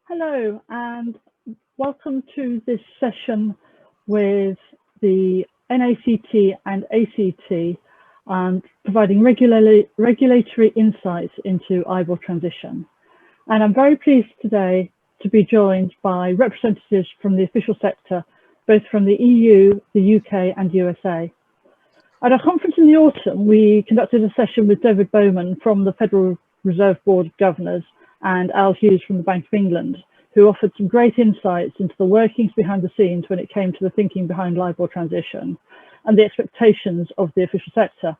Hello and welcome to this session with the NACT and ACT, providing regulatory insights into IBOR transition. And I'm very pleased today to be joined by representatives from the official sector, both from the EU, the UK and USA. At our conference in the autumn, we conducted a session with David Bowman from the Federal Reserve Board of Governors and Al Hughes from the Bank of England, who offered some great insights into the workings behind the scenes when it came to the thinking behind LIBOR transition and the expectations of the official sector.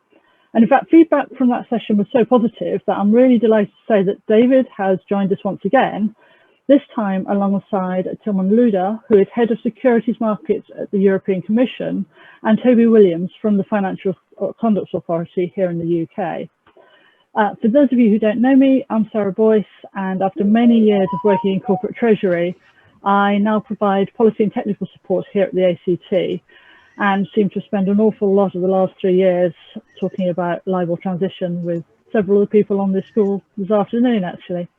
And in fact, feedback from that session was so positive that I'm really delighted to say that David has joined us once again, this time alongside Tilman Luder, who is Head of Securities Markets at the European Commission, and Toby Williams from the Financial Conduct Authority here in the UK. For those of you who don't know me, I'm Sarah Boyce, and after many years of working in corporate treasury, I now provide policy and technical support here at the ACT, and seem to spend an awful lot of the last 3 years talking about LIBOR transition with several of the people on this call this afternoon, actually.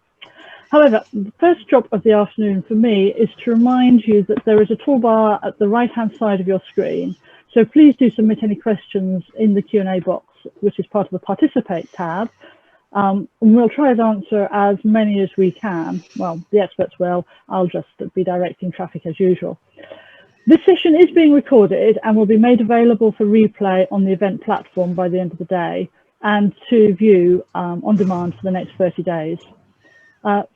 However, the first job of the afternoon for me is to remind you that there is a toolbar at the right-hand side of your screen. So please do submit any questions in the Q&A box, which is part of the Participate tab. And we'll try to answer as many as we can. Well, the experts will. I'll just be directing traffic as usual. This session is being recorded and will be made available for replay on the event platform by the end of the day and to view on demand for the next 30 days.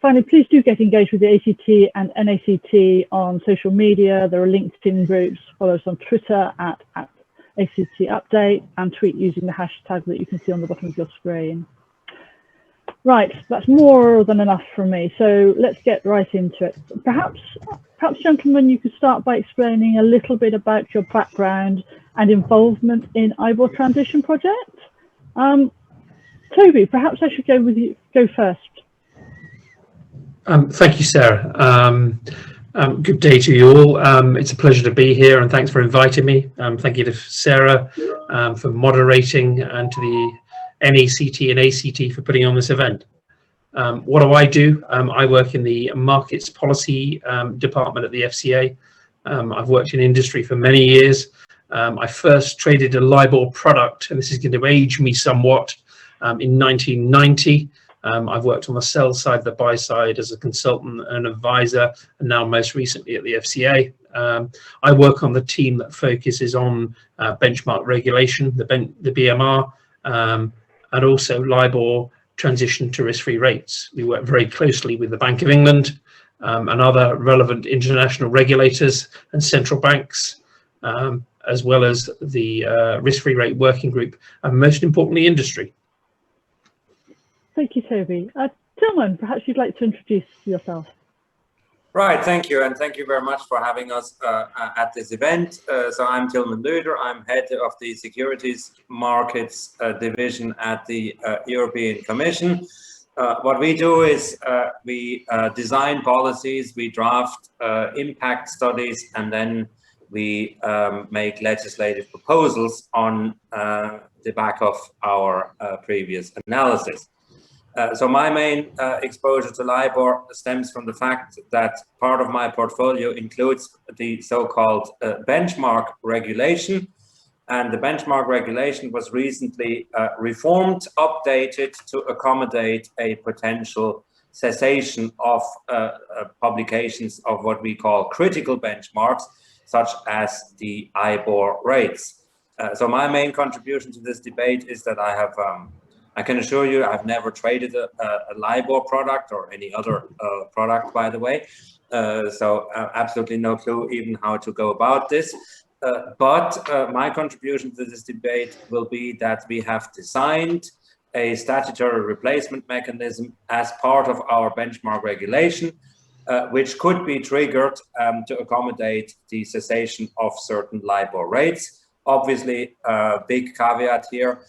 Finally, please do get engaged with the ACT and NACT on social media. There are LinkedIn groups. Follow us on Twitter at ACT Update and tweet using the hashtag that you can see on the bottom of your screen. Right, that's more than enough from me. So let's get right into it. Perhaps, gentlemen, you could start by explaining a little bit about your background and involvement in IBOR transition project. Toby, perhaps I should go first. Thank you, Sarah. Good day to you all. It's a pleasure to be here, and thanks for inviting me. Thank you to Sarah for moderating, and to the NACT and ACT for putting on this event. What do? I work in the Markets Policy Department at the FCA. I've worked in industry for many years. I first traded a LIBOR product, and this is going to age me somewhat, in 1990. I've worked on the sell side, the buy side as a consultant and advisor, and now most recently at the FCA. I work on the team that focuses on benchmark regulation, the BMR, and also LIBOR transition to risk-free rates. We work very closely with the Bank of England and other relevant international regulators and central banks, as well as the risk-free rate working group, and most importantly, industry. Thank you, Toby. Tilman, perhaps you'd like to introduce yourself. Right, thank you, and thank you very much for having us at this event. So I'm Tilman Luder. I'm head of the Securities Markets Division at the European Commission. What we do is we design policies, we draft impact studies, and then we make legislative proposals on the back of our previous analysis. So my main exposure to LIBOR stems from the fact that part of my portfolio includes the so-called benchmark regulation. And the benchmark regulation was recently reformed, updated to accommodate a potential cessation of publications of what we call critical benchmarks, such as the IBOR rates. So my main contribution to this debate is that I can assure you I've never traded a LIBOR product or any other product, by the way. So absolutely no clue even how to go about this. But my contribution to this debate will be that we have designed a statutory replacement mechanism as part of our benchmark regulation, which could be triggered to accommodate the cessation of certain LIBOR rates. Obviously, big caveat here.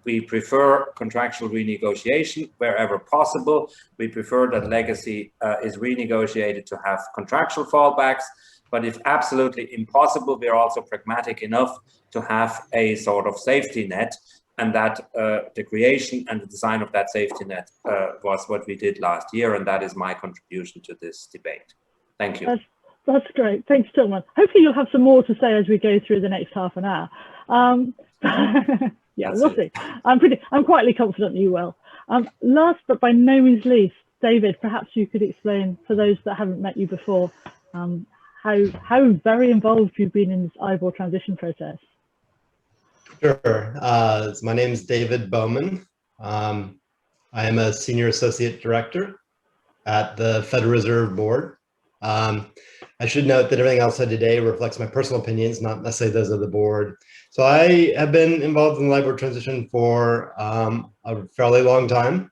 We prefer contractual renegotiation wherever possible. We prefer that legacy is renegotiated to have contractual fallbacks. But if absolutely impossible, we're also pragmatic enough to have a sort of safety net and that the creation and the design of that safety net was what we did last year, and that is my contribution to this debate. Thank you. That's great. Thanks, Tilman. Hopefully you'll have some more to say as we go through the next half an hour. Yeah, we'll see. I'm quietly confident you will. Last but by no means least, David, perhaps you could explain for those that haven't met you before how very involved you've been in this IBOR transition process. Sure. My name is David Bowman. I am a senior associate director at the Federal Reserve Board. I should note that everything I'll say today reflects my personal opinions, not necessarily those of the board. So I have been involved in the LIBOR transition for a fairly long time.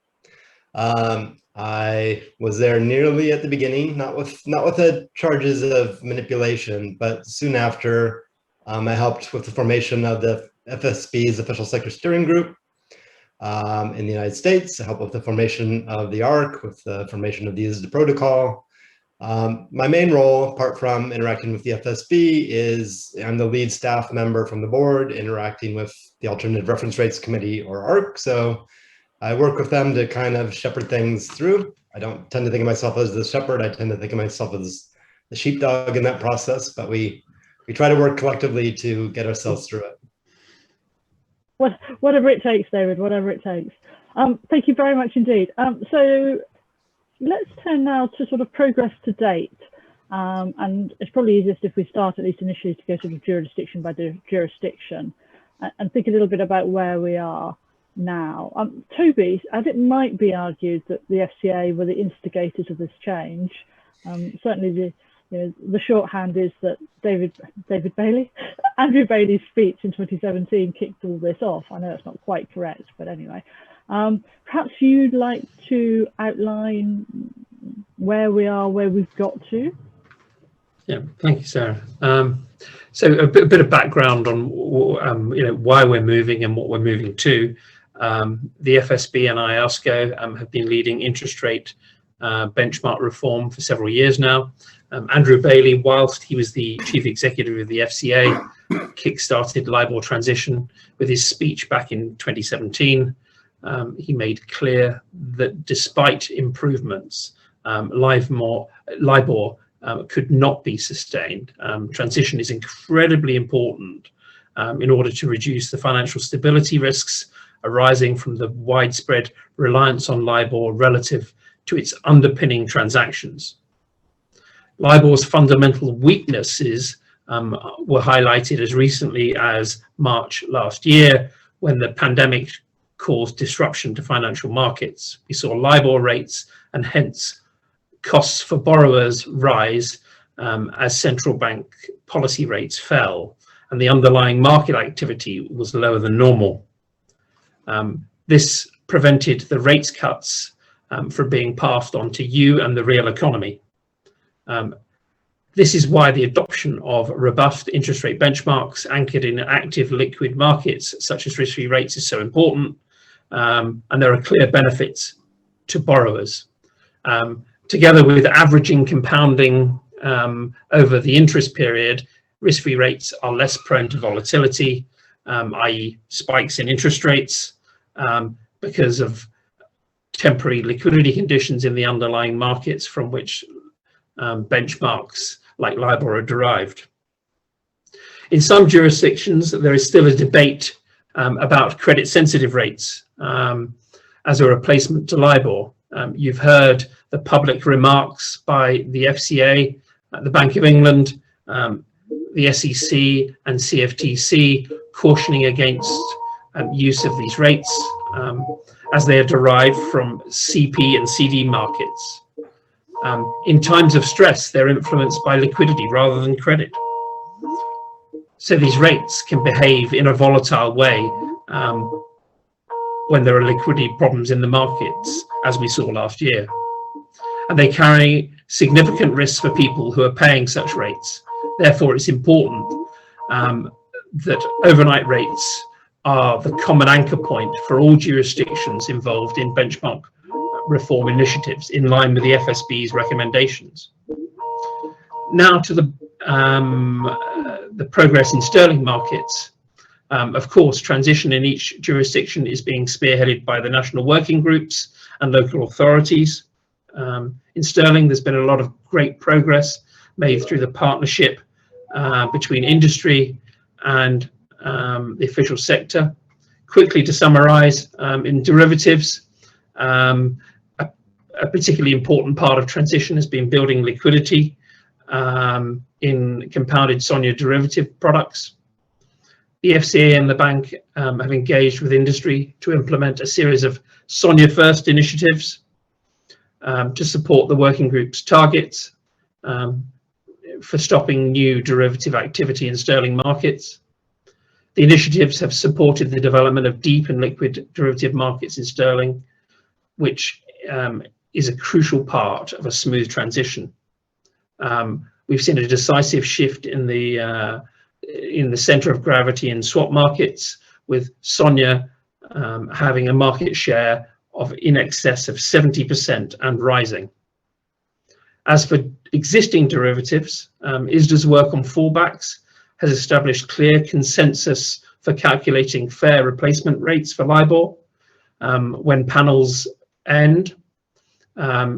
I was there nearly at the beginning, not with the charges of manipulation, but soon after. I helped with the formation of the FSB's Official Sector Steering Group in the United States. I helped with the formation of the ARC, with the formation of the ISDA protocol. My main role, apart from interacting with the FSB, is I'm the lead staff member from the board, interacting with the Alternative Reference Rates Committee, or ARC. So I work with them to kind of shepherd things through. I don't tend to think of myself as the shepherd. I tend to think of myself as the sheepdog in that process, but we try to work collectively to get ourselves through it. Whatever it takes, David, whatever it takes. Thank you very much indeed. So let's turn now to sort of progress to date. And it's probably easiest if we start at least initially to go sort of jurisdiction by jurisdiction and think a little bit about where we are now. Toby, as it might be argued that the FCA were the instigators of this change, certainly the shorthand is that Andrew Bailey's speech in 2017 kicked all this off. I know it's not quite correct, but anyway. Perhaps you'd like to outline where we are, where we've got to. Yeah, thank you, Sarah. So a bit of background on why we're moving and what we're moving to. The FSB and IOSCO have been leading interest rate benchmark reform for several years now. Andrew Bailey, whilst he was the chief executive of the FCA, kick-started LIBOR transition with his speech back in 2017. He made clear that despite improvements, LIBOR could not be sustained. Transition is incredibly important in order to reduce the financial stability risks arising from the widespread reliance on LIBOR relative to its underpinning transactions. LIBOR's fundamental weaknesses were highlighted as recently as March last year, when the pandemic caused disruption to financial markets. We saw LIBOR rates and hence costs for borrowers rise as central bank policy rates fell, and the underlying market activity was lower than normal. This prevented the rates cuts from being passed on to you and the real economy. This is why the adoption of robust interest rate benchmarks anchored in active liquid markets such as risk-free rates is so important, and there are clear benefits to borrowers. Together with averaging compounding over the interest period, risk-free rates are less prone to volatility, i.e. spikes in interest rates, because of temporary liquidity conditions in the underlying markets from which benchmarks like LIBOR are derived. In some jurisdictions, there is still a debate about credit-sensitive rates as a replacement to LIBOR. You've heard the public remarks by the FCA, the Bank of England, the SEC and CFTC cautioning against use of these rates as they are derived from CP and CD markets. In times of stress, they're influenced by liquidity rather than credit. So these rates can behave in a volatile way when there are liquidity problems in the markets, as we saw last year. And they carry significant risks for people who are paying such rates. Therefore, it's important that overnight rates are the common anchor point for all jurisdictions involved in benchmark reform initiatives in line with the FSB's recommendations. Now to the progress in sterling markets. Of course, transition in each jurisdiction is being spearheaded by the national working groups and local authorities. In sterling, there's been a lot of great progress made through the partnership between industry and the official sector. Quickly to summarize, in derivatives, a particularly important part of transition has been building liquidity in compounded SONIA derivative products. The FCA and the bank have engaged with industry to implement a series of SONIA First initiatives to support the working group's targets for stopping new derivative activity in sterling markets. The initiatives have supported the development of deep and liquid derivative markets in sterling, which is a crucial part of a smooth transition. We've seen a decisive shift in the center of gravity in swap markets, with SONIA having a market share of in excess of 70% and rising. As for existing derivatives, ISDA's work on fallbacks has established clear consensus for calculating fair replacement rates for LIBOR when panels end,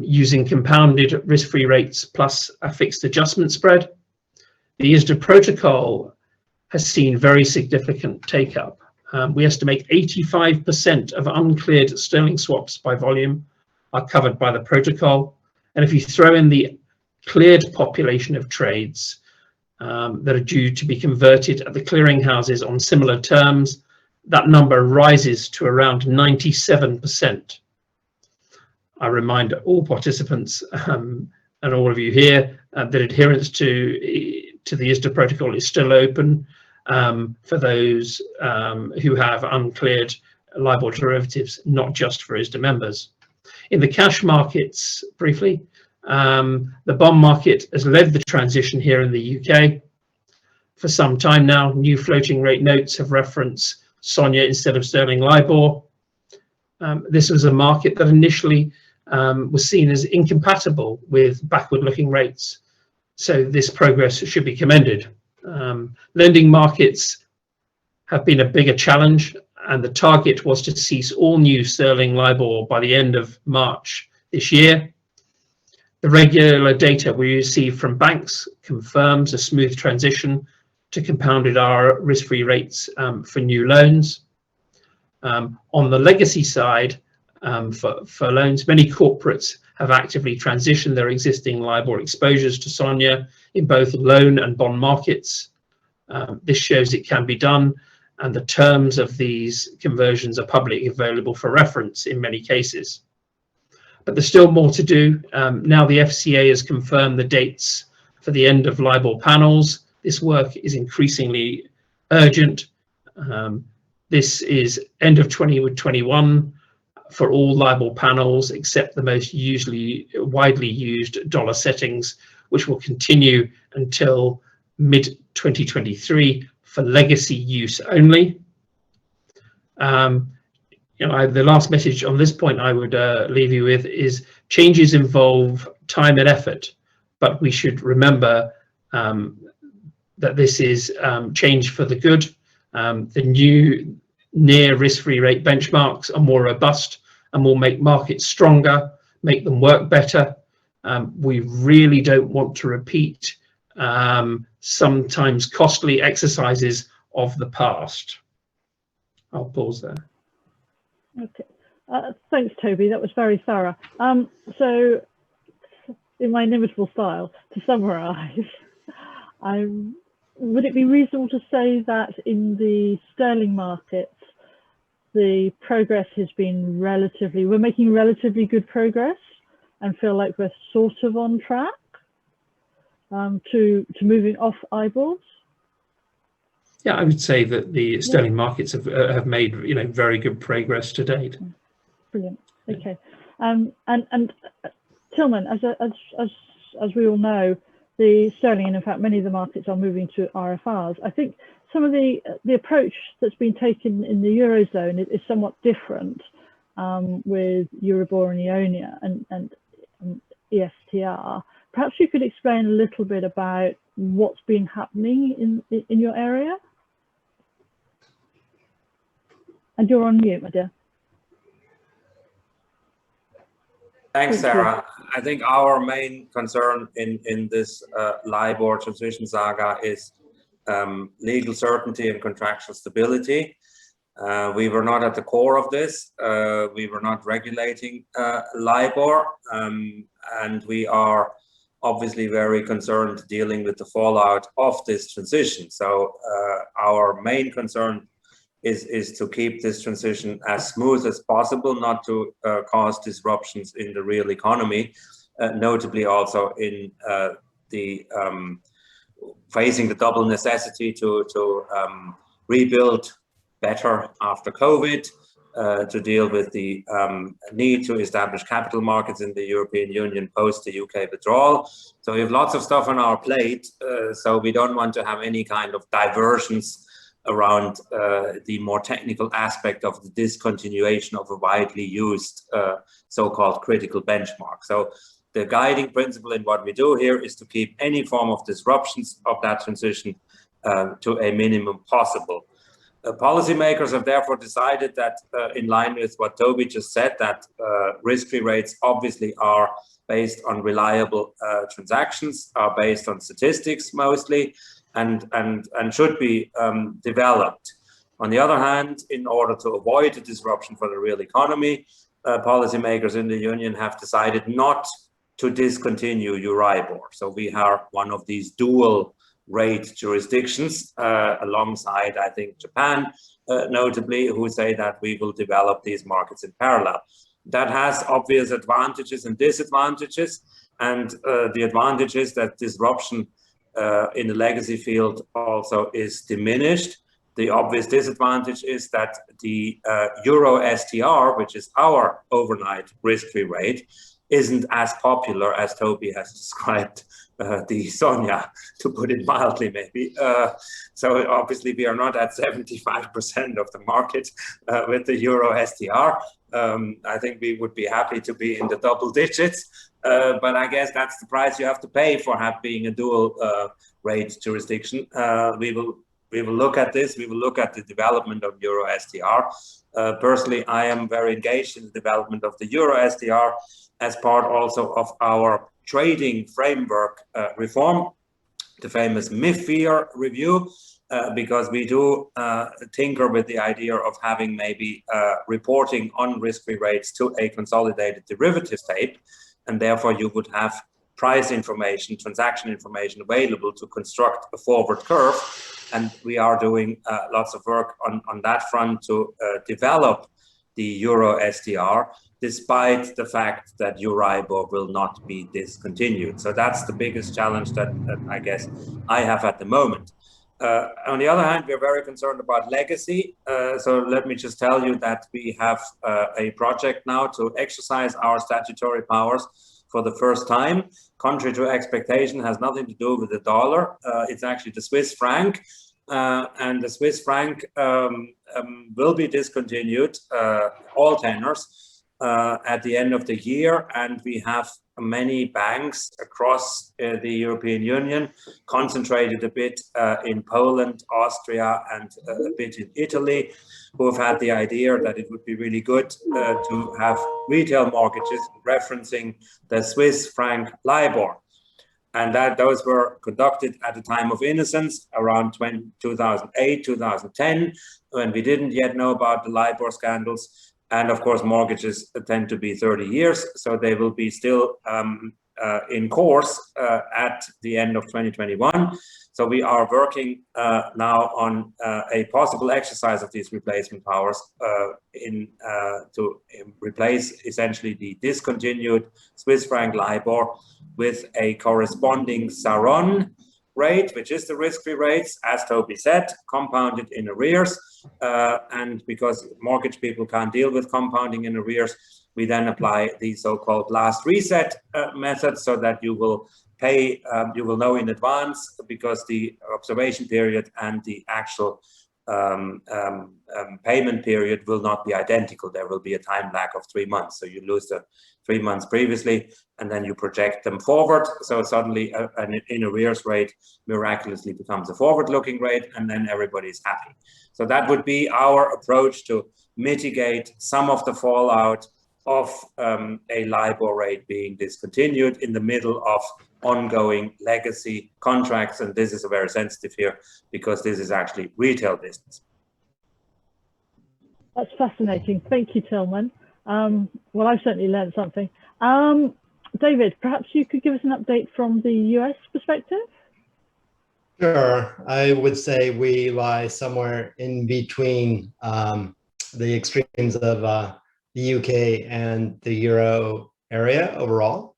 using compounded risk-free rates plus a fixed adjustment spread. The ISDA protocol has seen very significant take-up. We estimate 85% of uncleared sterling swaps by volume are covered by the protocol. And if you throw in the cleared population of trades that are due to be converted at the clearing houses on similar terms, that number rises to around 97%. I remind all participants and all of you here that adherence to the ISDA protocol is still open for those who have uncleared LIBOR derivatives, not just for ISDA members. In the cash markets, briefly, the bond market has led the transition here in the UK. For some time now, new floating rate notes have referenced SONIA instead of sterling LIBOR. This was a market that initially was seen as incompatible with backward-looking rates, so this progress should be commended. Lending markets have been a bigger challenge, and the target was to cease all new sterling LIBOR by the end of March this year. The regular data we receive from banks confirms a smooth transition to compounded R risk-free rates for new loans. On the legacy side, for loans, many corporates have actively transitioned their existing LIBOR exposures to SONIA in both loan and bond markets. This shows it can be done, and the terms of these conversions are publicly available for reference in many cases. But there's still more to do. Now the FCA has confirmed the dates for the end of LIBOR panels. This work is increasingly urgent. This is end of 2021 for all LIBOR panels except the most widely used dollar settings, which will continue until mid-2023 for legacy use only. The last message on this point I would leave you with is changes involve time and effort, but we should remember that this is change for the good. The new near risk-free rate benchmarks are more robust and will make markets stronger, make them work better. We really don't want to repeat sometimes costly exercises of the past. I'll pause there. Okay, thanks, Toby. That was very thorough. So, in my inimitable style, to summarise, would it be reasonable to say that in the sterling markets, the progress has been we're making relatively good progress and feel like we're sort of on track to moving off IBORs? Yeah, I would say that the sterling markets have made very good progress to date. Brilliant. Okay, and Tilman, as we all know, the sterling, and in fact many of the markets are moving to RFRs. I think some of the approach that's been taken in the Eurozone is somewhat different with Euribor and Ionia and ESTR. Perhaps you could explain a little bit about what's been happening in your area? And you're on mute, my dear. Thanks, Thank you. Sarah. I think our main concern in this LIBOR transition saga is legal certainty and contractual stability. We were not at the core of this. We were not regulating LIBOR, and we are obviously very concerned dealing with the fallout of this transition. So our main concern is to keep this transition as smooth as possible, not to cause disruptions in the real economy, notably also in facing the double necessity to rebuild better after COVID, to deal with the need to establish capital markets in the European Union post the UK withdrawal. So we have lots of stuff on our plate, so we don't want to have any kind of diversions around the more technical aspect of the discontinuation of a widely used so-called critical benchmark. So the guiding principle in what we do here is to keep any form of disruptions of that transition to a minimum possible. Policymakers have therefore decided that, in line with what Toby just said, that risk-free rates obviously are based on reliable transactions, are based on statistics mostly, and should be developed. On the other hand, in order to avoid a disruption for the real economy, policymakers in the Union have decided not to discontinue Euribor. So we are one of these dual rate jurisdictions, alongside, I think, Japan, notably, who say that we will develop these markets in parallel. That has obvious advantages and disadvantages, and the advantage is that disruption in the legacy field also is diminished. The obvious disadvantage is that the Euro STR, which is our overnight risk-free rate, isn't as popular as Toby has described the Sonia, to put it mildly, maybe. So obviously we are not at 75% of the market with the Euro STR. I think we would be happy to be in the double digits, but I guess that's the price you have to pay for being a dual rate jurisdiction. We will look at this. We will look at the development of Euro STR. Personally, I am very engaged in the development of the Euro STR as part also of our trading framework reform, the famous MIFIR review, because we do tinker with the idea of having maybe reporting on risk-free rates to a consolidated derivatives tape, and therefore you would have price information, transaction information available to construct a forward curve. And we are doing lots of work on that front to develop the Euro STR, despite the fact that Euribor will not be discontinued. So that's the biggest challenge that I guess I have at the moment. On the other hand, we're very concerned about legacy. So let me just tell you that we have a project now to exercise our statutory powers for the first time. Contrary to expectation, has nothing to do with the dollar. It's actually the Swiss franc. And the Swiss franc will be discontinued, all tenors, at the end of the year, and we have many banks across the European Union, concentrated a bit in Poland, Austria, and a bit in Italy, who have had the idea that it would be really good to have retail mortgages referencing the Swiss franc LIBOR. And that those were conducted at a time of innocence around 2008, 2010, when we didn't yet know about the LIBOR scandals. And of course, mortgages tend to be 30 years, so they will be still in course at the end of 2021. So we are working now on a possible exercise of these replacement powers to replace essentially the discontinued Swiss franc LIBOR with a corresponding SARON rate, which is the risk-free rates, as Toby said, compounded in arrears. And because mortgage people can't deal with compounding in arrears, we then apply the so-called last reset method, so that you will pay, you will know in advance, because the observation period and the actual payment period will not be identical. There will be a time lag of 3 months. So you lose the 3 months previously, and then you project them forward. So suddenly an in arrears rate miraculously becomes a forward-looking rate, and then everybody's happy. So that would be our approach to mitigate some of the fallout of a LIBOR rate being discontinued in the middle of ongoing legacy contracts. And this is a very sensitive here because this is actually retail business. That's fascinating. Thank you, Tillman. Well, I've certainly learned something. David, perhaps you could give us an update from the US perspective? Sure. I would say we lie somewhere in between the extremes of the UK and the Euro area overall.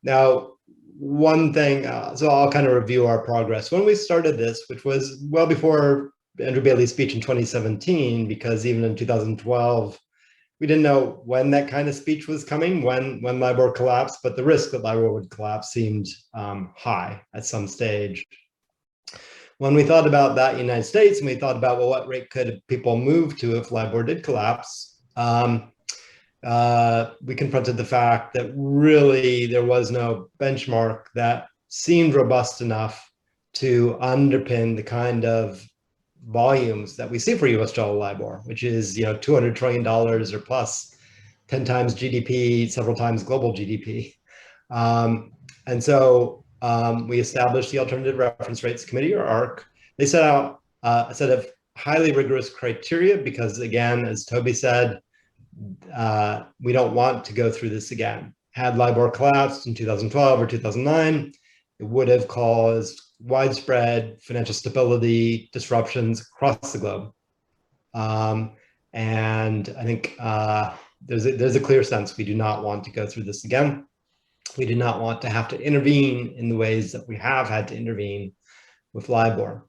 Now, one thing, so I'll kind of review our progress. When we started this, which was well before Andrew Bailey's speech in 2017, because even in 2012, we didn't know when that kind of speech was coming, when LIBOR collapsed, but the risk that LIBOR would collapse seemed high at some stage. When we thought about that in the United States, and we thought about, well, what rate could people move to if LIBOR did collapse, we confronted the fact that really there was no benchmark that seemed robust enough to underpin the kind of volumes that we see for US dollar LIBOR, which is $200 trillion or plus, 10 times GDP, several times global GDP. And so we established the Alternative Reference Rates Committee, or ARC. They set out a set of highly rigorous criteria because, again, as Toby said, we don't want to go through this again. Had LIBOR collapsed in 2012 or 2009, it would have caused widespread financial stability disruptions across the globe. And I think there's a clear sense we do not want to go through this again. We do not want to have to intervene in the ways that we have had to intervene with LIBOR.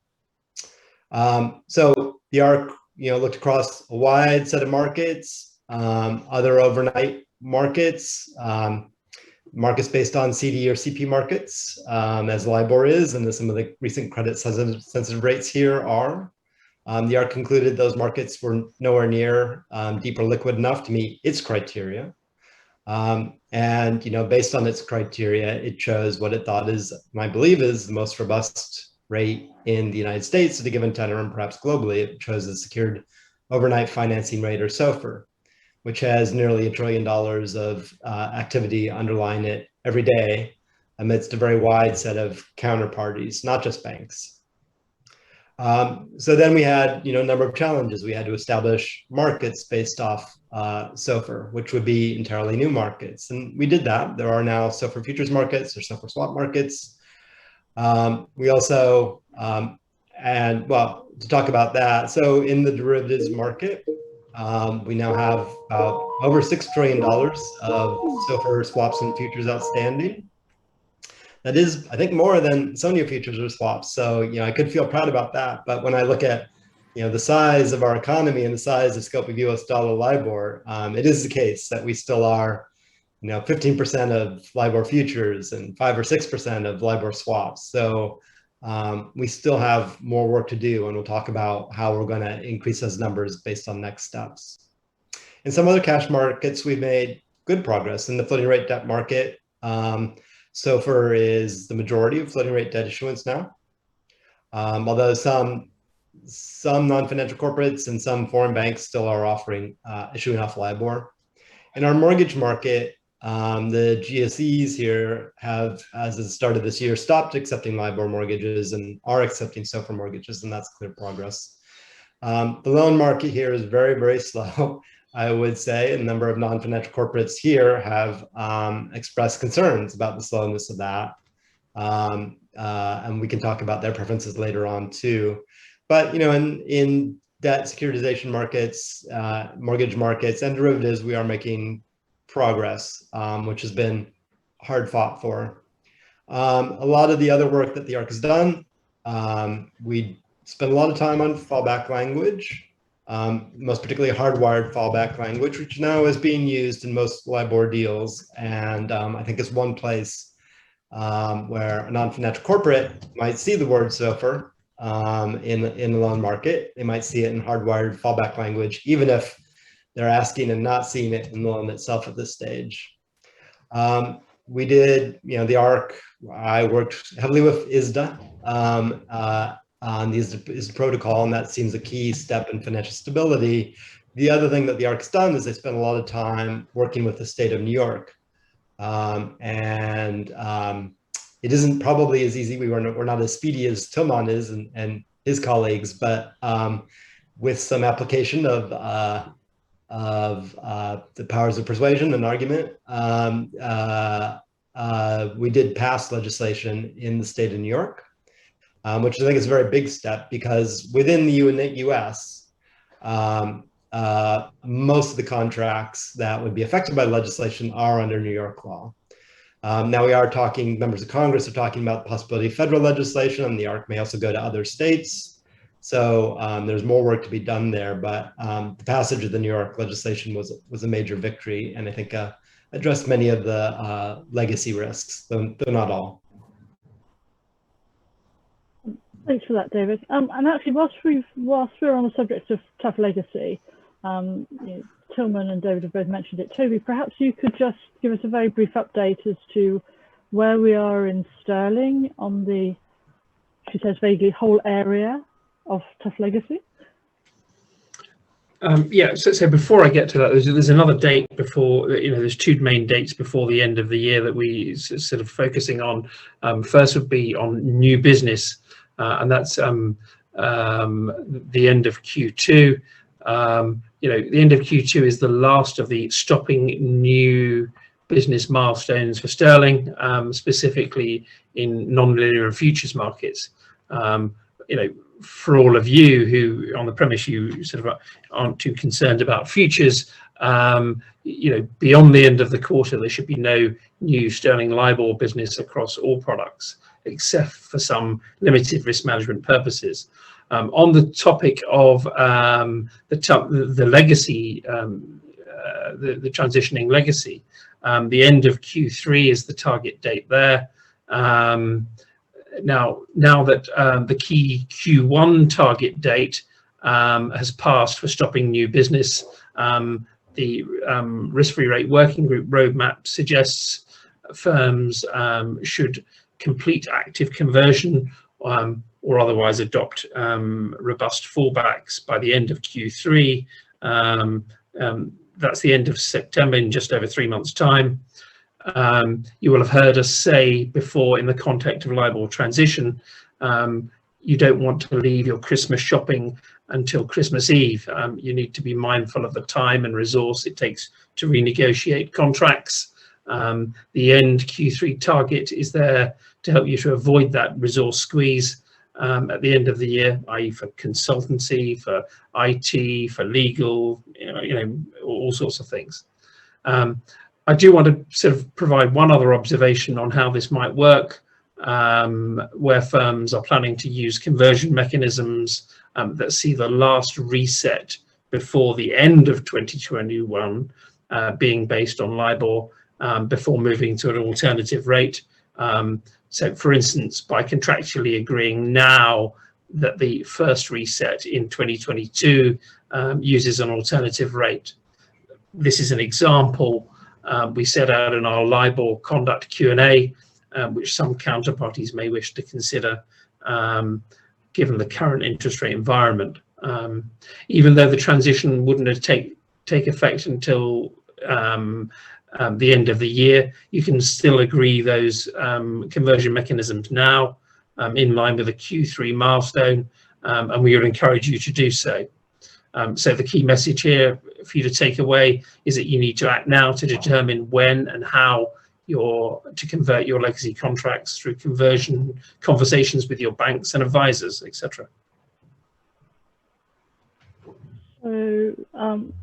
So the ARC looked across a wide set of markets, other overnight markets, markets based on CD or CP markets, as LIBOR is, and some of the recent credit sensitive rates here are. The ARC concluded those markets were nowhere near deep or liquid enough to meet its criteria. And based on its criteria, it chose what it thought is, and I believe is, the most robust rate in the United States at a given tenor, and perhaps globally. It chose the secured overnight financing rate, or SOFR, which has nearly $1 trillion of activity underlying it every day amidst a very wide set of counterparties, not just banks. So then we had a number of challenges. We had to establish markets based off SOFR, which would be entirely new markets. And we did that. There are now SOFR futures markets or SOFR swap markets. We also, and well, to talk about that, so in the derivatives market, we now have about over $6 trillion of SOFR swaps and futures outstanding. That is, I think, more than SONIA futures or swaps. So, I could feel proud about that. But when I look at, the size of our economy and the size of scope of US dollar LIBOR, it is the case that we still are, 15% of LIBOR futures and 5 or 6% of LIBOR swaps. So we still have more work to do, and we'll talk about how we're going to increase those numbers based on next steps. In some other cash markets, we've made good progress. In the floating rate debt market, SOFR is the majority of floating rate debt issuance now, although some non-financial corporates and some foreign banks still are offering issuing off LIBOR. In our mortgage market, the GSEs here have, as of the start of this year, stopped accepting LIBOR mortgages and are accepting SOFR mortgages, and that's clear progress. The loan market here is very, very slow, I would say. A number of non-financial corporates here have expressed concerns about the slowness of that. And we can talk about their preferences later on too. But, in debt securitization markets, mortgage markets, and derivatives, we are making progress, which has been hard fought for. A lot of the other work that the ARC has done, we spent a lot of time on fallback language, most particularly hardwired fallback language, which now is being used in most LIBOR deals. And I think it's one place where a non-financial corporate might see the word SOFR in the loan market. They might see it in hardwired fallback language, even if they're asking and not seeing it in the loan itself at this stage. We did, the ARC. I worked heavily with ISDA on the ISDA protocol, and that seems a key step in financial stability. The other thing that the ARC's done is they spent a lot of time working with the state of New York. It isn't probably as easy. We're not as speedy as Tilman is and his colleagues, but with some application of the powers of persuasion and argument, we did pass legislation in the state of New York, which I think is a very big step, because within the US, most of the contracts that would be affected by legislation are under New York law. Now we are talking, members of Congress are talking about the possibility of federal legislation, and the ARC may also go to other states. So there's more work to be done there, but the passage of the New York legislation was a major victory, and I think addressed many of the legacy risks, though not all. Thanks for that, David. And actually, whilst we're on the subject of tough legacy, Tilman and David have both mentioned it. Toby, perhaps you could just give us a very brief update as to where we are in sterling on the, she says vaguely, whole area of tough legacy. Yeah, so before I get to that, there's another date before, there's two main dates before the end of the year that we sort of focusing on. First would be on new business, and that's the end of Q2. The end of Q2 is the last of the stopping new business milestones for sterling, specifically in non-linear and futures markets. For all of you who, on the premise you sort of aren't too concerned about futures, beyond the end of the quarter, there should be no new sterling LIBOR business across all products, except for some limited risk management purposes. On the topic of the legacy, the transitioning legacy, the end of Q3 is the target date there. Now that the key Q1 target date has passed for stopping new business, the risk-free rate working group roadmap suggests firms should complete active conversion or otherwise adopt robust fallbacks by the end of Q3. That's the end of September, in just over 3 months' time. You will have heard us say before, in the context of LIBOR transition, you don't want to leave your Christmas shopping until Christmas Eve. You need to be mindful of the time and resource it takes to renegotiate contracts. The end Q3 target is there to help you to avoid that resource squeeze at the end of the year, i.e. for consultancy, for IT, for legal, all sorts of things. I do want to sort of provide one other observation on how this might work, where firms are planning to use conversion mechanisms that see the last reset before the end of 2021 being based on LIBOR before moving to an alternative rate. So, for instance, by contractually agreeing now that the first reset in 2022 uses an alternative rate. This is an example we set out in our LIBOR conduct Q&A, which some counterparties may wish to consider, given the current interest rate environment. Even though the transition wouldn't take effect until the end of the year, you can still agree those conversion mechanisms now in line with the Q3 milestone, and we would encourage you to do so. So the key message here for you to take away is that you need to act now to determine when and how to convert your legacy contracts through conversion conversations with your banks and advisors, etc. So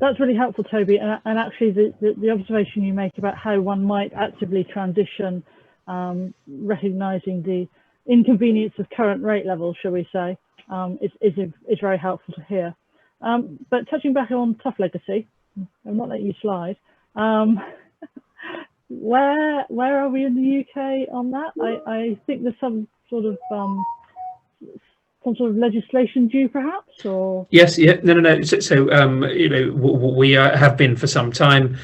that's really helpful, Toby. And actually, the observation you make about how one might actively transition, recognizing the inconvenience of current rate levels, shall we say, is very helpful to hear. But touching back on tough legacy, I'm not letting you slide. Where are we in the UK on that? I think there's some sort of some sort of legislation due, perhaps, or? Yes, yeah, no. So we have been for some time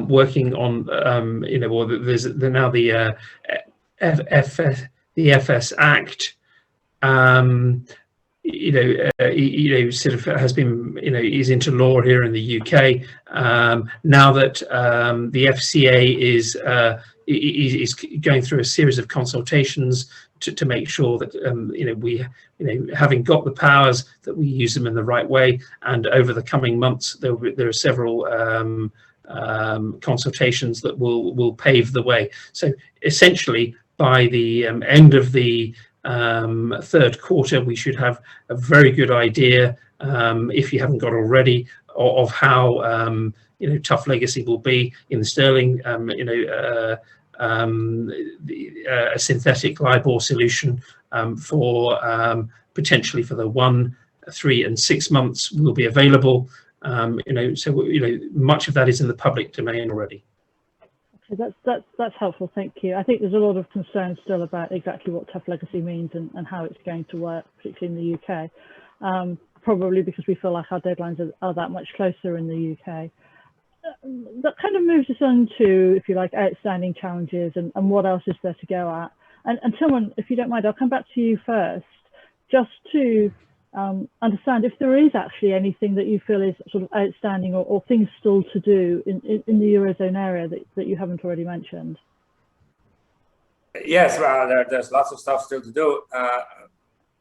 working on, well, there's now the FS Act, sort of has been, is into law here in the UK. Now that the FCA is going through a series of consultations to make sure that we, having got the powers, that we use them in the right way. And over the coming months, there are several consultations that will pave the way. So essentially, by the end of the third quarter, we should have a very good idea, if you haven't got already, of how tough legacy will be in the sterling. A synthetic LIBOR solution for potentially for the 1, 3, and 6 months will be available. So much of that is in the public domain already. Okay, that's helpful, thank you. I think there's a lot of concern still about exactly what tough legacy means and how it's going to work, particularly in the UK. Probably because we feel like our deadlines are that much closer in the UK. That kind of moves us on to, if you like, outstanding challenges and what else is there to go at. And Tilman, if you don't mind, I'll come back to you first, just to understand if there is actually anything that you feel is sort of outstanding or things still to do in the Eurozone area that you haven't already mentioned. Yes, well, there's lots of stuff still to do,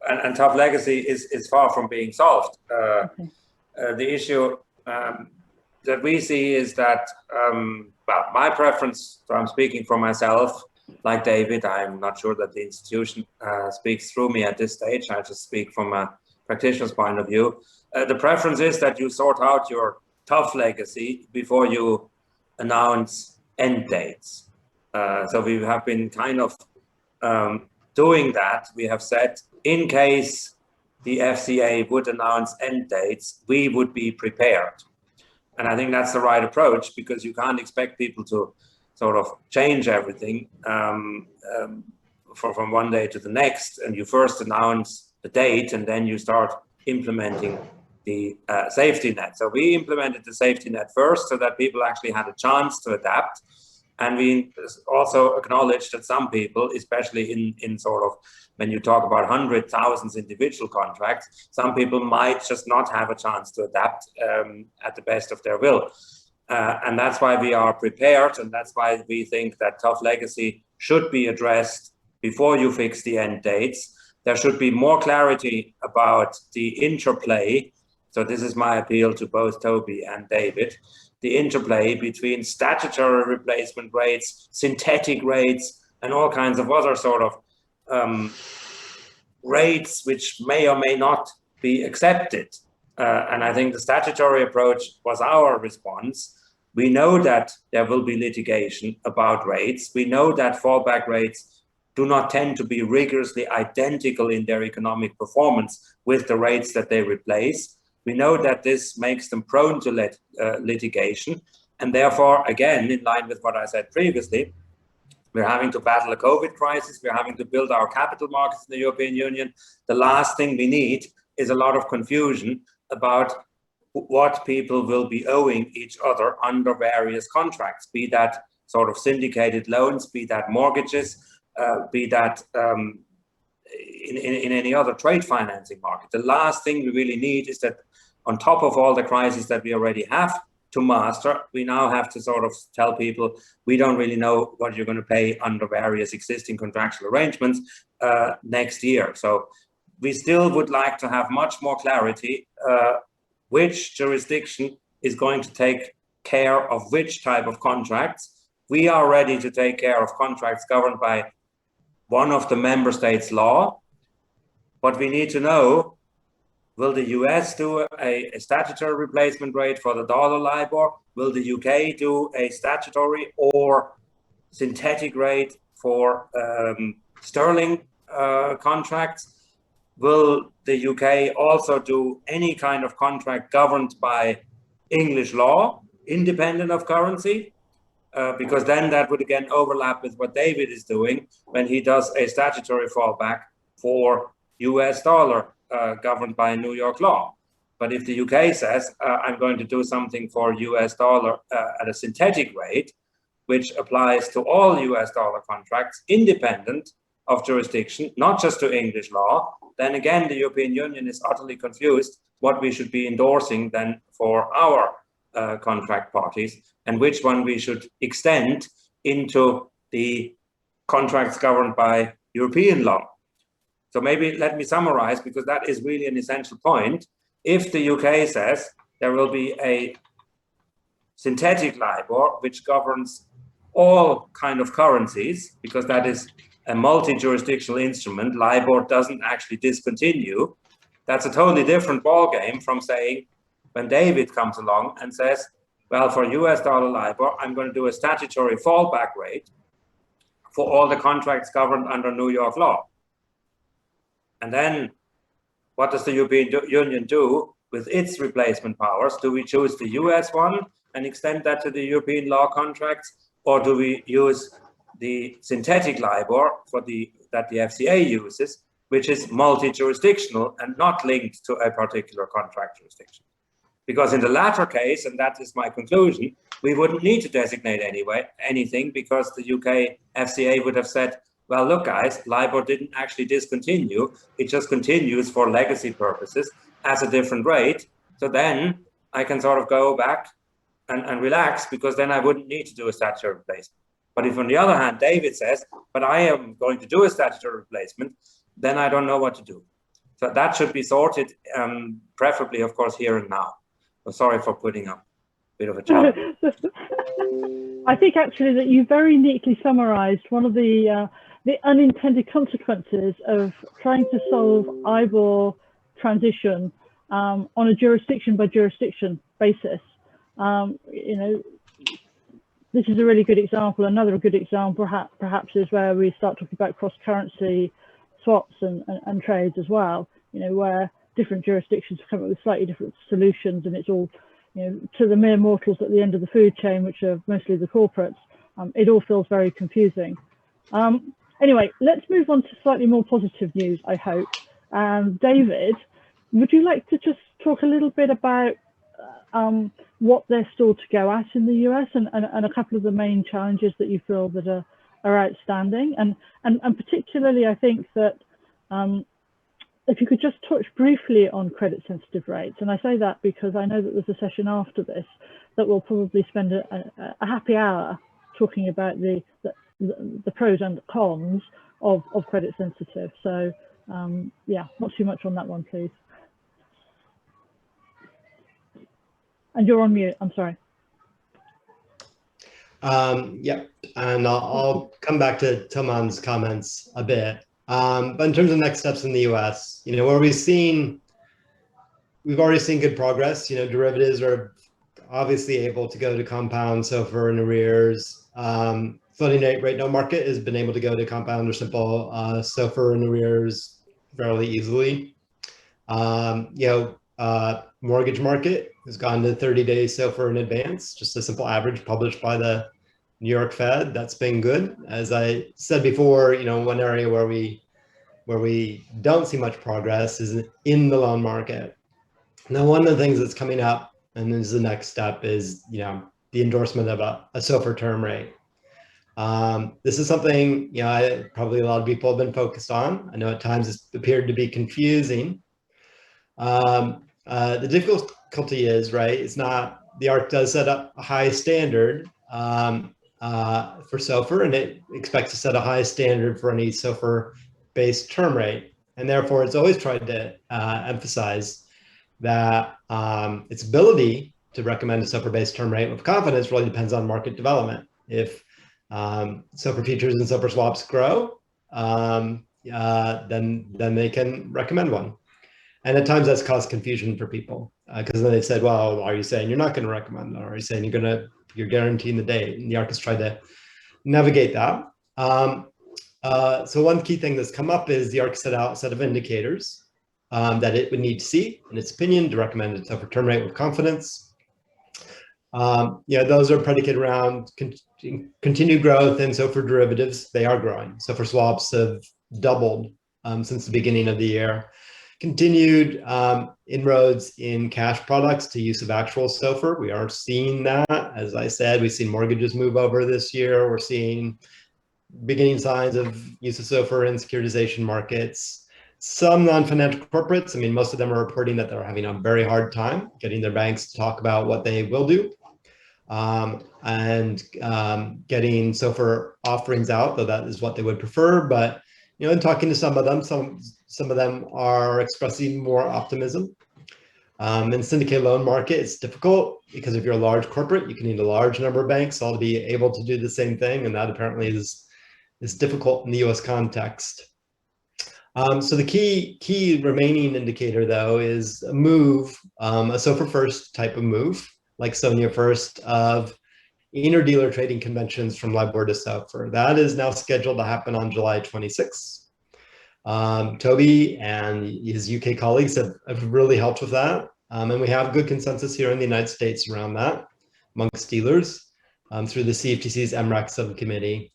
and tough legacy is far from being solved. Okay. The issue that we see is that, well, my preference, so I'm speaking for myself, like David, I'm not sure that the institution speaks through me at this stage. I just speak from a practitioner's point of view. The preference is that you sort out your tough legacy before you announce end dates. So we have been kind of doing that. We have said, in case the FCA would announce end dates, we would be prepared. And I think that's the right approach, because you can't expect people to sort of change everything from one day to the next. And you first announce the date and then you start implementing the safety net. So we implemented the safety net first so that people actually had a chance to adapt. And we also acknowledge that some people, especially in sort of, when you talk about hundreds, thousands individual contracts, some people might just not have a chance to adapt at the best of their will. And that's why we are prepared, and that's why we think that tough legacy should be addressed before you fix the end dates. There should be more clarity about the interplay. So this is my appeal to both Toby and David. The interplay between statutory replacement rates, synthetic rates, and all kinds of other sort of rates which may or may not be accepted. And I think the statutory approach was our response. We know that there will be litigation about rates. We know that fallback rates do not tend to be rigorously identical in their economic performance with the rates that they replace. We know that this makes them prone to litigation. And therefore, again, in line with what I said previously, we're having to battle a COVID crisis. We're having to build our capital markets in the European Union. The last thing we need is a lot of confusion about what people will be owing each other under various contracts, be that sort of syndicated loans, be that mortgages, be that in any other trade financing market. The last thing we really need is that on top of all the crises that we already have to master, we now have to sort of tell people, we don't really know what you're going to pay under various existing contractual arrangements next year. So we still would like to have much more clarity which jurisdiction is going to take care of which type of contracts. We are ready to take care of contracts governed by one of the member states' law, but we need to know, will the US do a statutory replacement rate for the dollar LIBOR? Will the UK do a statutory or synthetic rate for sterling contracts? Will the UK also do any kind of contract governed by English law, independent of currency? Because then that would again overlap with what David is doing when he does a statutory fallback for US dollar. governed by New York law. But if the UK says, I'm going to do something for US dollar at a synthetic rate, which applies to all US dollar contracts, independent of jurisdiction, not just to English law, then again, the European Union is utterly confused what we should be endorsing then for our contract parties, and which one we should extend into the contracts governed by European law. So maybe let me summarize, because that is really an essential point. If the UK says there will be a synthetic LIBOR, which governs all kind of currencies, because that is a multi-jurisdictional instrument, LIBOR doesn't actually discontinue. That's a totally different ballgame from saying, when David comes along and says, well, for US dollar LIBOR, I'm going to do a statutory fallback rate for all the contracts governed under New York law. And then what does the European Union do with its replacement powers? Do we choose the US one and extend that to the European law contracts? Or do we use the synthetic LIBOR that the FCA uses, which is multi-jurisdictional and not linked to a particular contract jurisdiction? Because in the latter case, and that is my conclusion, we wouldn't need to designate anything, because the UK FCA would have said, well, look, guys, LIBOR didn't actually discontinue. It just continues for legacy purposes as a different rate. So then I can sort of go back and relax, because then I wouldn't need to do a statutory replacement. But if on the other hand, David says, but I am going to do a statutory replacement, then I don't know what to do. So that should be sorted, preferably, of course, here and now. So sorry for putting up a bit of a challenge. I think actually that you very neatly summarized one of the unintended consequences of trying to solve IBOR transition on a jurisdiction by jurisdiction basis. You know, this is a really good example. Another good example perhaps is where we start talking about cross-currency swaps and trades as well, you know, where different jurisdictions come up with slightly different solutions, and it's all, you know, to the mere mortals at the end of the food chain, which are mostly the corporates, it all feels very confusing. Anyway, let's move on to slightly more positive news, I hope. David, would you like to just talk a little bit about what there's still to go at in the US, and a couple of the main challenges that you feel that are outstanding? And particularly, I think that if you could just touch briefly on credit sensitive rates. And I say that because I know that there's a session after this that will probably spend a happy hour talking about the pros and cons of credit sensitive. So yeah, not too much on that one, please. And you're on mute, I'm sorry. Yeah, and I'll come back to Tilman's comments a bit. But in terms of next steps in the US, you know, where we've already seen good progress. You know, derivatives are obviously able to go to compound, SOFR and arrears. Floating rate note market has been able to go to compound or simple SOFR and arrears fairly easily. You know, mortgage market has gone to 30-day SOFR in advance, just a simple average published by the New York Fed. That's been good. As I said before, you know, one area where we don't see much progress is in the loan market. Now, one of the things that's coming up, and this is the next step, is, you know, the endorsement of a SOFR term rate. This is something, you know, probably a lot of people have been focused on. I know at times it's appeared to be confusing. The difficulty is, right, it's not, the ARC does set up a high standard for SOFR, and it expects to set a high standard for any SOFR-based term rate. And therefore, it's always tried to emphasize that its ability to recommend a SOFR-based term rate with confidence really depends on market development. If SOFR futures and SOFR swaps grow, then they can recommend one. And at times that's caused confusion for people, because then they said, well, are you saying you're not going to recommend that? Or are you saying you're guaranteeing the date? And the ARC has tried to navigate that. So one key thing that's come up is the ARC set out a set of indicators that it would need to see, in its opinion, to recommend a SOFR term rate with confidence. Yeah, those are predicated around continued growth in SOFR derivatives. They are growing. SOFR swaps have doubled since the beginning of the year. continued inroads in cash products to use of actual SOFR. We are seeing that. As I said, we've seen mortgages move over this year. We're seeing beginning signs of use of SOFR in securitization markets. Some non-financial corporates, I mean, most of them are reporting that they're having a very hard time getting their banks to talk about what they will do. And getting SOFR offerings out, though that is what they would prefer. But in talking to some of them, some of them are expressing more optimism. In syndicated loan market, it's difficult because if you're a large corporate, you can need a large number of banks all to be able to do the same thing, and that apparently is difficult in the U.S. context. So the key remaining indicator, though, is a move, a SOFR first type of move, like SONIA first, of interdealer trading conventions from LIBOR to SOFR. That is now scheduled to happen on July 26th. Toby and his UK colleagues have really helped with that. And we have good consensus here in the United States around that amongst dealers through the CFTC's MRAC subcommittee.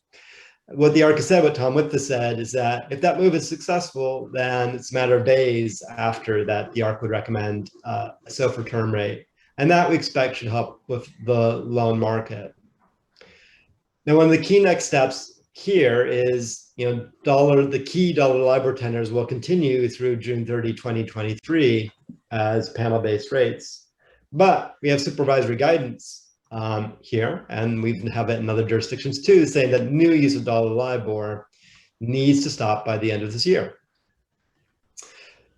What the ARC has said, what Tom Withe said, is that if that move is successful, then it's a matter of days after that the ARC would recommend a SOFR term rate. And that we expect should help with the loan market. Now, one of the key next steps here is, the key dollar LIBOR tenors will continue through June 30, 2023 as panel-based rates. But we have supervisory guidance here, and we have it in other jurisdictions too, saying that new use of dollar LIBOR needs to stop by the end of this year.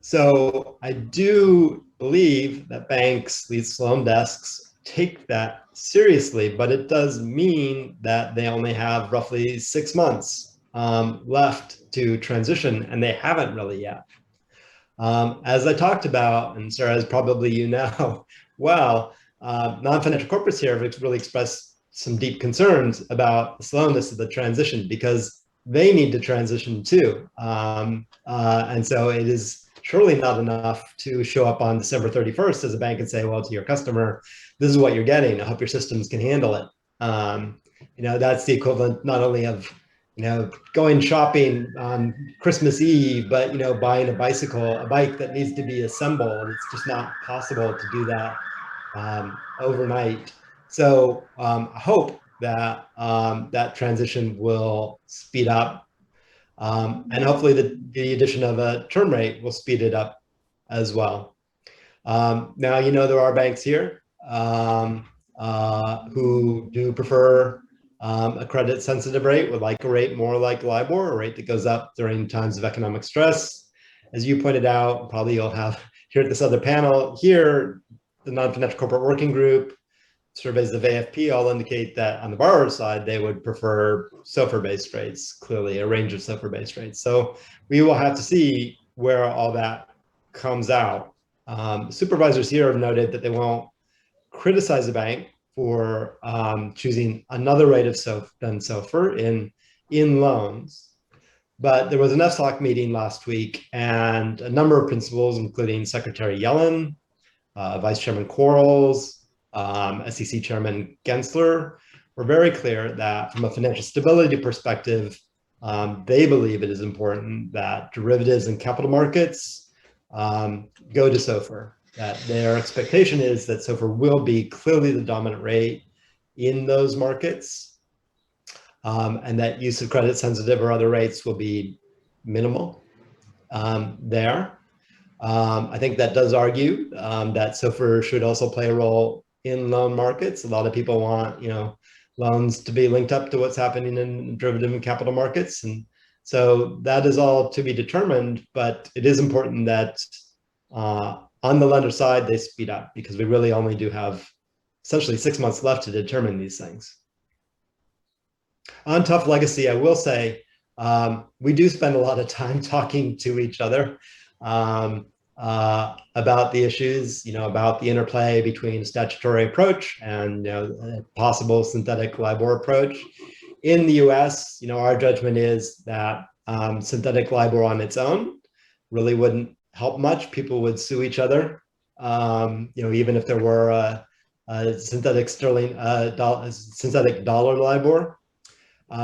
So I do believe that banks, these loan desks, take that seriously, but it does mean that they only have roughly 6 months left to transition, and they haven't really yet. As I talked about, and Sarah, as probably you know, well, non-financial corporates here have really expressed some deep concerns about the slowness of the transition because they need to transition too. And so it is surely not enough to show up on December 31st as a bank and say, well, to your customer, this is what you're getting. I hope your systems can handle it. That's the equivalent not only of, going shopping on Christmas Eve, but, buying a bike that needs to be assembled. It's just not possible to do that overnight. So I hope that that transition will speed up. And hopefully the addition of a term rate will speed it up as well. Now, there are banks here who do prefer a credit sensitive rate, would like a rate more like LIBOR, a rate that goes up during times of economic stress. As you pointed out, probably you'll have here at this other panel here, the non-financial corporate working group, surveys of AFP all indicate that on the borrower side, they would prefer SOFR-based rates, clearly a range of SOFR-based rates. So we will have to see where all that comes out. Supervisors here have noted that they won't criticize a bank for choosing another rate of than SOFR in loans. But there was an FSOC meeting last week, and a number of principals, including Secretary Yellen, Vice Chairman Quarles, SEC Chairman Gensler, were very clear that from a financial stability perspective, they believe it is important that derivatives and capital markets go to SOFR, that their expectation is that SOFR will be clearly the dominant rate in those markets, and that use of credit sensitive or other rates will be minimal there. I think that does argue that SOFR should also play a role in loan markets. A lot of people want, loans to be linked up to what's happening in derivative and capital markets. And so that is all to be determined, but it is important that on the lender side, they speed up because we really only do have essentially 6 months left to determine these things. On tough legacy, I will say, we do spend a lot of time talking to each other. About the issues, about the interplay between a statutory approach and a possible synthetic LIBOR approach. In the US, our judgment is that synthetic LIBOR on its own really wouldn't help much. People would sue each other, even if there were a synthetic synthetic dollar LIBOR.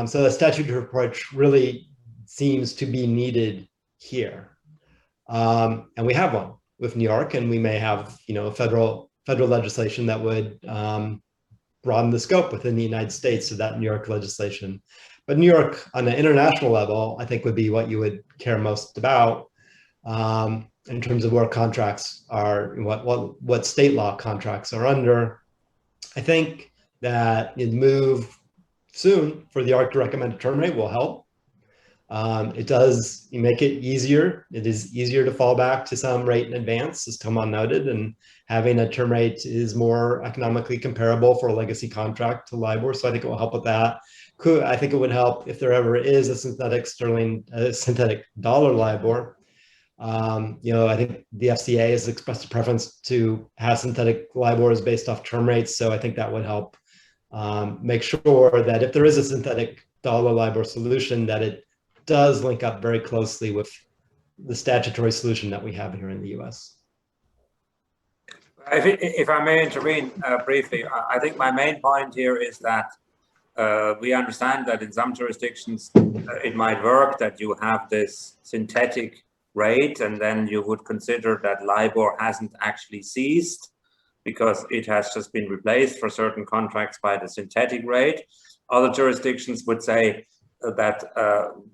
So the statutory approach really seems to be needed here. And we have one with New York, and we may have, federal legislation that would broaden the scope within the United States of that New York legislation. But New York on an international level, I think would be what you would care most about in terms of where contracts are, what state law contracts are under. I think that the move soon for the ARC to recommend a term rate will help. It does make it easier. It is easier to fall back to some rate in advance, as Toman noted, and having a term rate is more economically comparable for a legacy contract to LIBOR. So I think it will help with that. I think it would help if there ever is a synthetic dollar LIBOR. I think the FCA has expressed a preference to have synthetic LIBORs based off term rates. So I think that would help make sure that if there is a synthetic dollar LIBOR solution, that it does link up very closely with the statutory solution that we have here in the US. If I may intervene briefly, I think my main point here is that we understand that in some jurisdictions it might work that you have this synthetic rate, and then you would consider that LIBOR hasn't actually ceased because it has just been replaced for certain contracts by the synthetic rate. Other jurisdictions would say that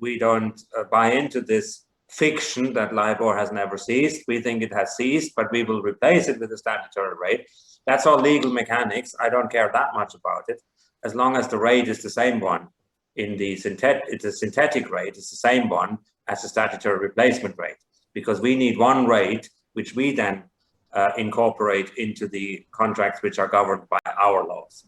we don't buy into this fiction that LIBOR has never ceased. We think it has ceased, but we will replace it with a statutory rate. That's all legal mechanics. I don't care that much about it, as long as the rate is the same one. In the synthetic rate, it's the same one as the statutory replacement rate, because we need one rate which we then incorporate into the contracts which are governed by our laws.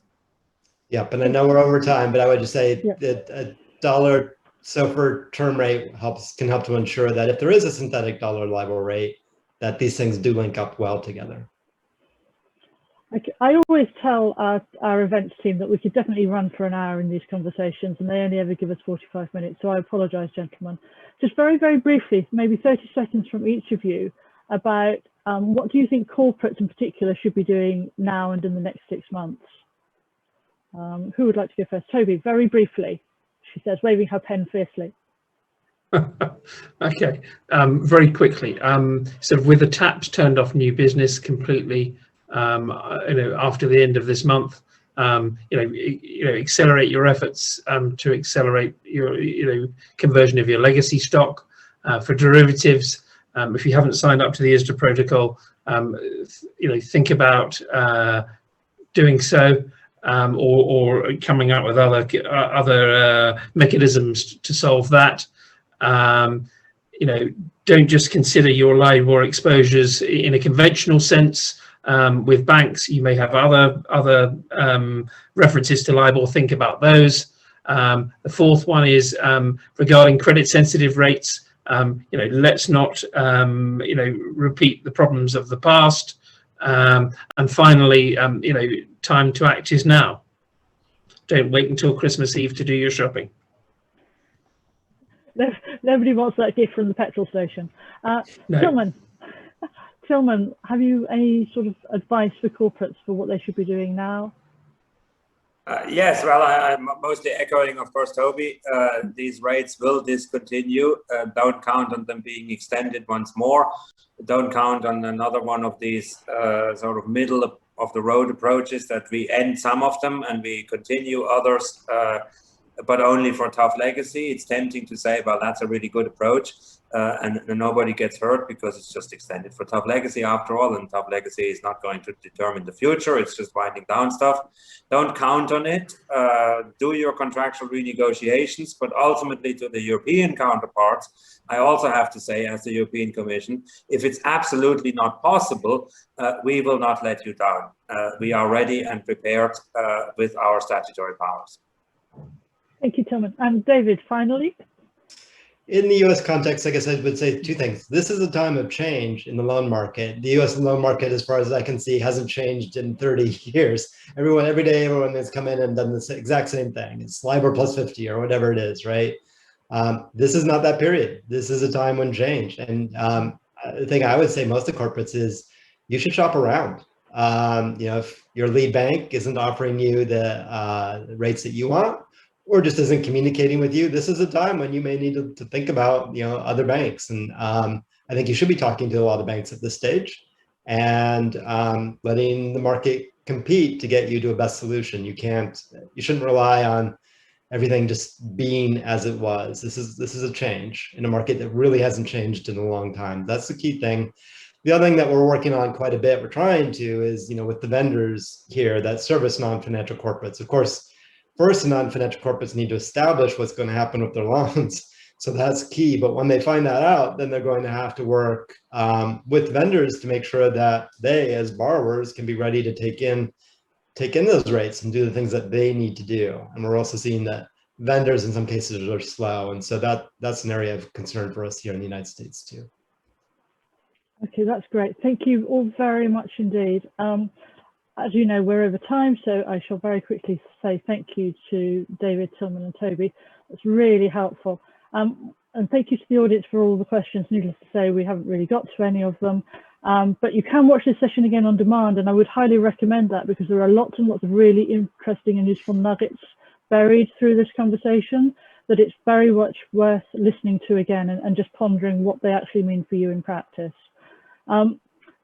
Yep, and I know we're over time, but I would just say that a dollar SOFR term rate can help to ensure that if there is a synthetic dollar LIBOR rate, that these things do link up well together. I always tell our events team that we could definitely run for an hour in these conversations, and they only ever give us 45 minutes. So I apologize, gentlemen. Just very, very briefly, maybe 30 seconds from each of you about what do you think corporates in particular should be doing now and in the next 6 months? Who would like to go first? Toby, very briefly, she says, waving her pen fiercely. Okay, very quickly. So with the taps turned off new business completely, after the end of this month, accelerate your efforts to accelerate your conversion of your legacy stock. For derivatives, if you haven't signed up to the ISDA protocol, think about doing so, or coming up with other mechanisms to solve that. Don't just consider your LIBOR exposures in a conventional sense. With banks, you may have other references to LIBOR. Think about those. The fourth one is regarding credit-sensitive rates. Let's not repeat the problems of the past. And finally, time to act is now. Don't wait until Christmas Eve to do your shopping. Nobody wants that gift from the petrol station. No. Tillman, have you any sort of advice for corporates for what they should be doing now? Yes, well, I'm mostly echoing, of course, Toby. These rates will discontinue. Don't count on them being extended once more. Don't count on another one of these sort of middle of the road approaches that we end some of them and we continue others, but only for tough legacy. It's tempting to say, well, that's a really good approach. And nobody gets hurt because it's just extended for tough legacy after all, and tough legacy is not going to determine the future. It's just winding down stuff. Don't count on it. Do your contractual renegotiations, but ultimately to the European counterparts, I also have to say, as the European Commission, if it's absolutely not possible, we will not let you down. We are ready and prepared with our statutory powers. Thank you, Tillman. And David, finally. In the US context, I guess I would say two things. This is a time of change in the loan market. The US loan market, as far as I can see, hasn't changed in 30 years. Every day, everyone has come in and done the exact same thing. It's LIBOR plus 50 or whatever it is, right? This is not that period. This is a time when change. And the thing I would say most to corporates is you should shop around. If your lead bank isn't offering you the rates that you want, or just isn't communicating with you, this is a time when you may need to think about, other banks. And I think you should be talking to a lot of banks at this stage and letting the market compete to get you to a best solution. You shouldn't rely on everything just being as it was. This is a change in a market that really hasn't changed in a long time. That's the key thing. The other thing that we're working on quite a bit, we're trying to, is, with the vendors here that service non-financial corporates. Of course, first, non-financial corporates need to establish what's going to happen with their loans. So that's key. But when they find that out, then they're going to have to work with vendors to make sure that they, as borrowers, can be ready to take in those rates and do the things that they need to do. And we're also seeing that vendors in some cases are slow. And so that's an area of concern for us here in the United States too. Okay, that's great. Thank you all very much indeed. As you know, we're over time, so I shall very quickly say thank you to David, Tillman and Toby. It's really helpful. And thank you to the audience for all the questions. Needless to say, we haven't really got to any of them. But you can watch this session again on demand, and I would highly recommend that, because there are lots and lots of really interesting and useful nuggets buried through this conversation that it's very much worth listening to again and just pondering what they actually mean for you in practice.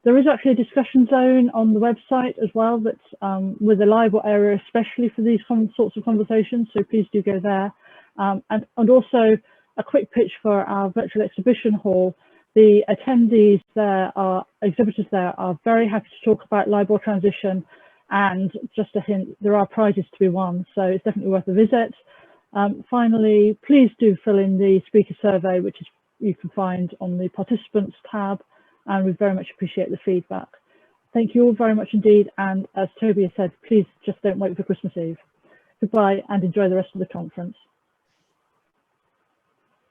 There is actually a discussion zone on the website as well that's with a LIBOR area, especially for these sorts of conversations, so please do go there. And also a quick pitch for our virtual exhibition hall. The attendees there, exhibitors there, are very happy to talk about LIBOR transition, and just a hint, there are prizes to be won, so it's definitely worth a visit. Finally, please do fill in the speaker survey, which you can find on the participants tab, and we very much appreciate the feedback. Thank you all very much indeed, and as Toby has said, please just don't wait for Christmas Eve. Goodbye and enjoy the rest of the conference.